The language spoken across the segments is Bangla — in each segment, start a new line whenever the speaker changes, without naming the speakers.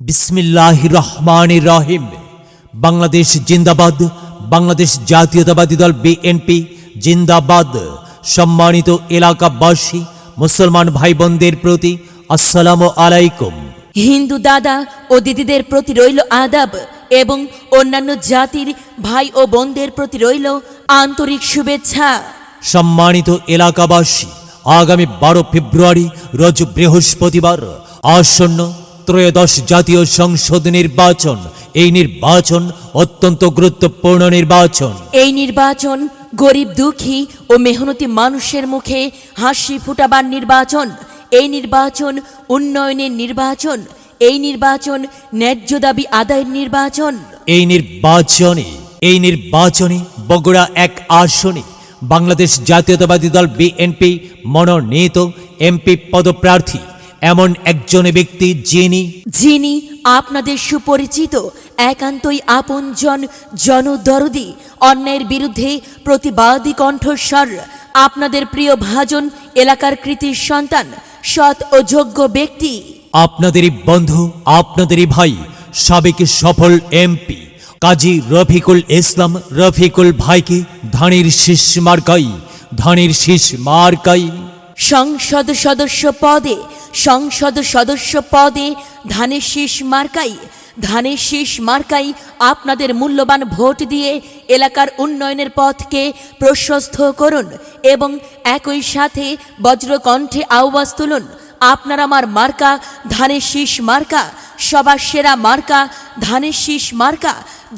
বিসমিল্লাহির রহমানির রহিম। বাংলাদেশ জিন্দাবাদ। বাংলাদেশ জাতীয়তাবাদী দল বিএনপি জিন্দাবাদ। সম্মানিত এলাকাবাসী, মুসলমান ভাই বোনদের প্রতি আসসালামু আলাইকুম।
হিন্দু দাদা ও দিদিদের প্রতি রইল আদাব এবং অন্যান্য জাতির ভাই ও বোনদের প্রতি রইল আন্তরিক শুভেচ্ছা।
সম্মানিত এলাকাবাসী, আগামী 12 ফেব্রুয়ারি রোজ বৃহস্পতিবার আসন্ন ত্রয়োদশ জাতীয় সংসদ নির্বাচন। এই নির্বাচন অত্যন্ত গুরুত্বপূর্ণ নির্বাচন।
এই নির্বাচন গরিব দুঃখী ও মেহনতি মানুষের মুখে হাসি ফুটাবার নির্বাচন। এই নির্বাচন উন্নয়নের নির্বাচন। এই নির্বাচন ন্যায্য দাবি আদায়ের নির্বাচন।
এই নির্বাচনে বগুড়া এক আসনে বাংলাদেশ জাতীয়তাবাদী দল বিএনপি মনোনীত এমপি পদপ্রার্থী এমন একজন ব্যক্তি
যিনি আপনাদের সুপরিচিত, একান্তই আপনজন, জনদরদি, অন্যায়ের বিরুদ্ধে প্রতিবাদী কণ্ঠস্বর, আপনাদের প্রিয় ভাজন, এলাকার কৃতির সন্তান, সৎ ও যোগ্য ব্যক্তি,
আপনাদেরই বন্ধু, আপনাদেরই ভাই, সাবেক সফল এমপি কাজী রফিকুল ইসলাম। রফিকুল ভাইকে ধানের শীষ মার্কাই
সংসদ সদস্য পদে ধানের শীষ মার্কাই আপনাদের মূল্যবান ভোট দিয়ে এলাকার উন্নয়নের পথকে প্রশস্ত করুন এবং একই সাথে বজ্রকণ্ঠে আওয়াজ তুলুন, আপনার আমার মার্কা ধানের শীষ মার্কা, সবার সেরা মার্কা ধানের শীষ মার্কা,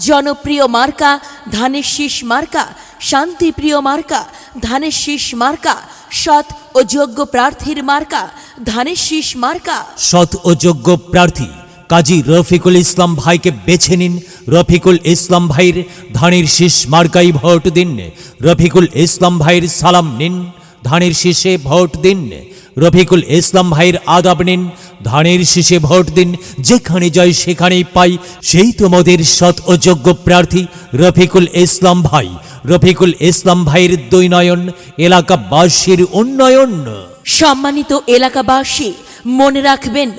জনপ্রিয় মার্কা ধানের শীষ মার্কা, শান্তিপ্রিয় মার্কা ধানের শীষ মার্কা, সৎ ও যোগ্য প্রার্থীর মার্কা ধানের শীষ মার্কা।
সৎ ও যোগ্য প্রার্থী কাজী রফিকুল ইসলাম ভাইকে বেছে নিন। রফিকুল ইসলাম ভাইয়ের ধানের শীষ মার্কাই ভোট দিন। রফিকুল ইসলাম ভাইয়ের সালাম নিন, ধানের শীষে ভোট দিন। রফিকুল ইসলাম ভাইয়ের আদাব নিন, ধানের শীষে ভোট দিন। যেখানে যাই সেখানেই পাই, সেই তোমাদের সৎ ও যোগ্য প্রার্থী রফিকুল ইসলাম ভাই। রফিকুল ইসলাম ভাইয়ের 2 নয়ন, এলাকাবাসীর উন্নয়ন।
সম্মানিত এলাকাবাসী, মনে রাখবেন,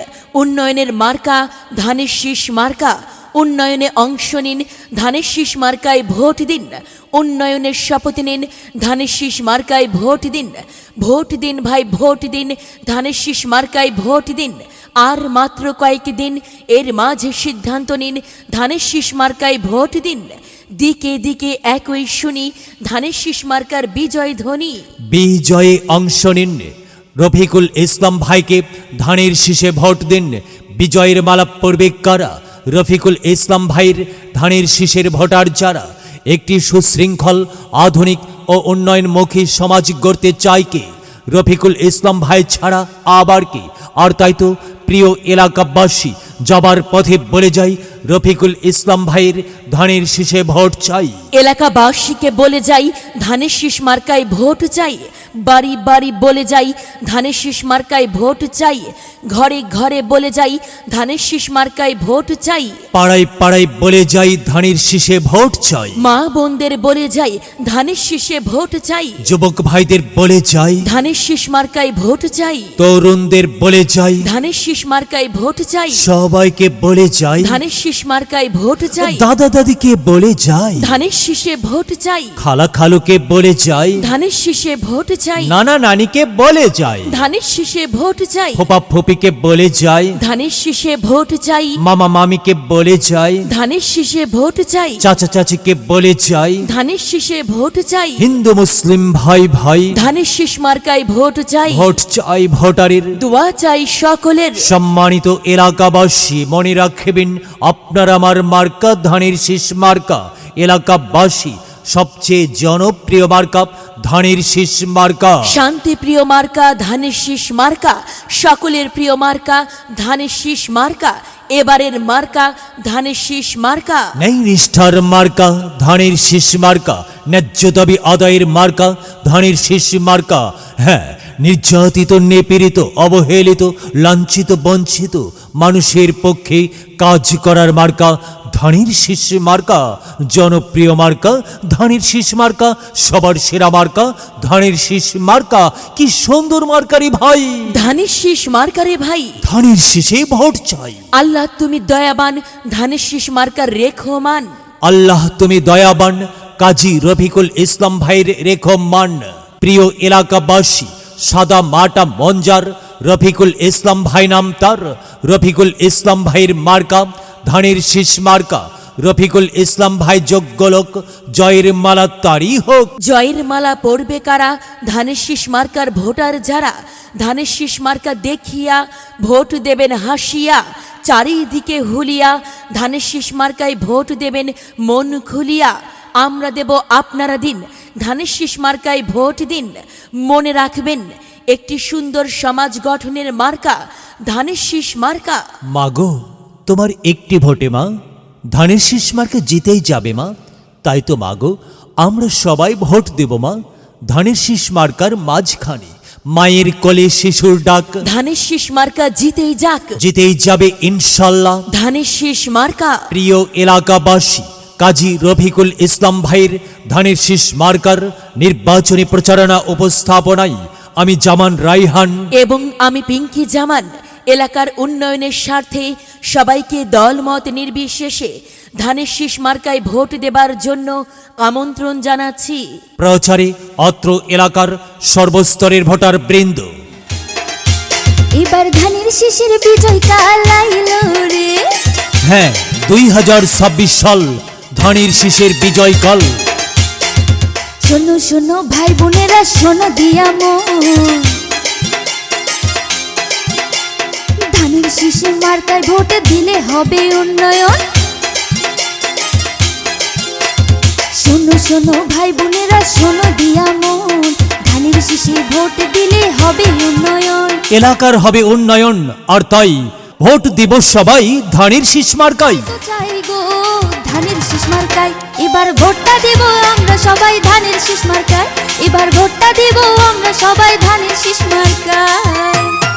উন্নয়নের মার্কা ধানের শীষ মার্কা। উন্নয়নে অংশ নিন, ধানের শীষ মার্কায় ভোট দিন। উন্নয়নের শপথ নিন, ধানের শীষ মার্কায় ভোট দিন। ভোট দিন ভাই, ভোট দিন, ধানের শীষ মার্কায় ভোট দিন। আর মাত্র কয়েকদিন, এর মাঝে সিদ্ধান্ত নিন, ধানের শীষ মার্কায় ভোট দিন। দিকে দিকে একই শুনি ধানের শীষ মার্কার বিজয় ধ্বনি।
বিজয়ে অংশ নিন, রফিকুল ইসলাম ভাইকে ধানের শীষে ভোট দিন। বিজয়ের মালা পড়বে কারা? রফিকুল ইসলাম ভাইয়ের ধানের শীষের ভোটার যারা একটি সুশৃঙ্খল, আধুনিক ও উন্নয়নমুখী সমাজ গড়তে চায় কে? রফিকুল ইসলাম ভাই ছাড়া আবার কি? আর তাই তো প্রিয় এলাকাবাসী, যাবার পথে বলে যাই, রফিকুল ইসলাম ভাইয়ের ধানের শীষে ভোট চাই।
এলাকাবাসীকে বলে যাই, ধানের শীষ মার্কায় ভোট চাই। বাড়ি বাড়ি বলে যাই, ধানের শীষ মার্কায় ভোট চাই। ঘরে ঘরে বলে যাই, ধানের শীষ মার্কায় ভোট চাই।
পাড়ায় পাড়ায় বলে যাই, ধানের শীষে ভোট চাই।
মা বোনদের বলে যাই, ধানের শীষে ভোট চাই।
যুবক ভাইদের বলে যাই,
ধানের শীষ মার্কায় ভোট চাই।
তরুণদের বলে যাই,
ধানের শীষ মার্কায় ভোট চাই।
সবাইকে বলে যাই,
ধানের শীষ মার্কায় ভোট চাই।
দাদা দাদিকে বলে যাই,
ধানের শীষে ভোট চাই।
খালা খালুকে বলে যাই,
ধানের শীষে ভোট চাই।
নানা নানিকে বলে যাই,
ধানের শীষে ভোট চাই।
ফোপা ফোপিকে বলে যাই,
ধানের শীষে ভোট চাই।
মামা মামিকে বলে যাই,
ধানের শীষে ভোট চাই।
চাচা চাচিকে বলে যাই,
ধানের শীষে ভোট চাই।
হিন্দু মুসলিম ভাই ভাই,
ধানের শীষ মার্কায় ভোট চাই।
ভোট চাই ভোটারের,
দোয়া চাই সকলের।
সম্মানিত এলাকাবাসী, মনে রাখবেন, আপনার আমার মার্কা ধানের শীষ মার্কা। এলাকাবাসী, সবচেয়ে জনপ্রিয় মার্কা ধানের শীষ মার্কা।
শান্তিপ্রিয় মার্কা ধানের শীষ মার্কা, সকলের প্রিয় মার্কা ধানের শীষ মার্কা। এবারের মার্কা ধানের শীষ মার্কা।
ন্যায় নিষ্ঠার মার্কা ধানের শীষ মার্কা। ন্যায্য দাবি আদায়ের মার্কা ধানের শীষ মার্কা। হ্যাঁ, নির্যাতিত, নিপীড়িত, অবহেলিত, লাঞ্ছিত, বঞ্চিত মানুষের পক্ষে কাজ করার মার্কা ধানের শীষ মার্কা, জনপ্রিয় মার্কা ধানের শীষ মার্কা, সবার সেরা মার্কা ধানের শীষ মার্কা। কি সুন্দর মার্কারি ভাই,
ধানের শীষ মার্কারে ভাই।
ধানের শীষে ভোট চাই।
আল্লাহ তুমি দয়াবান, ধানের শীষ মার্কার রেখমান।
আল্লাহ তুমি দয়াবান, কাজী রফিকুল ইসলাম ভাইয়ের রেখমান। প্রিয় এলাকাবাসী, সাদা মাটা মঞ্জার রফিকুল ইসলাম ভাই নাম তার। রফিকুল ইসলাম ভাইয়ের মার্কা ধানের শীষ মার্কা। রফিকুল ইসলাম ভাই যোগ্য লোক, জয়ের মালা তারই হোক।
জয়ের মালা পড়বে কারা? ধানের শীষ মার্কার ভোটার যারা। ধানের শীষ মার্কা দেখিয়া ভোট দেবেন হাসিয়া, চারিদিকে হুলিয়া। ধানের শীষ মার্কায় ভোট দেবেন মন খুলিয়া। আমরা দেব আপনারা দিন, ধানের শীষ মার্কায় ভোট দিন। মনে রাখবেন, একটি সুন্দর সমাজ গঠনের মার্কা ধানের শীষ মার্কা।
মাগো, তোমার একটি ভোটে মা ধানের শীষ মার্কা জিতেই যাবে মা। তাই তো মাগো, আমরা সবাই ভোট দেব মা ধানের শীষ মার্কার মাঝখানে। মায়ের কোলে শিশুর ডাক,
ধানের শীষ মার্কা জিতেই যাক,
জিতেই যাবে ইনশাল্লাহ
ধানের শীষ মার্কা।
প্রিয় এলাকাবাসী, কাজী রফিকুল ইসলাম ভাইয়ের ধানের শীষ মার্কার নির্বাচনী প্রচারণা উপস্থাপনায় আমি জামান রাইহান
এবং আমি পিঙ্কি জামান এলাকার উন্নয়নের স্বার্থে সবাইকে দলমত নির্বিশেষে ধানের শীষ মার্কায় ভোট দেবার জন্য আমন্ত্রণ জানাচ্ছি।
প্রচারে অত্র এলাকার সর্বস্তরের ভোটার বৃন্দ।
এবার ধানের শীষের বিজয় কাল আইলো রে।
হ্যাঁ, 2026 সাল ধানের শীষের বিজয় কাল।
শোনো শোনো ভাই বোনেরা, শোনো দিয়া মন, ধানের শীষের মার্কায় ভোট দিলে হবে উন্নয়ন। শোনো শোনো ভাই বোনেরা, শোনো দিয়া মন, ধানের শীষে ভোট দিলে হবে উন্নয়ন।
এলাকার হবে উন্নয়ন, আর তাই ভোট দিব সবাই ধানের শীষ মার্কায়।
তো চাই গো ধানের শীষ মার্কায়, এবার ভোটটা দেব আমরা সবাই ধানের শীষ মার্কায়। এবার ভোটটা দেব আমরা সবাই ধানের শীষ মার্কায়।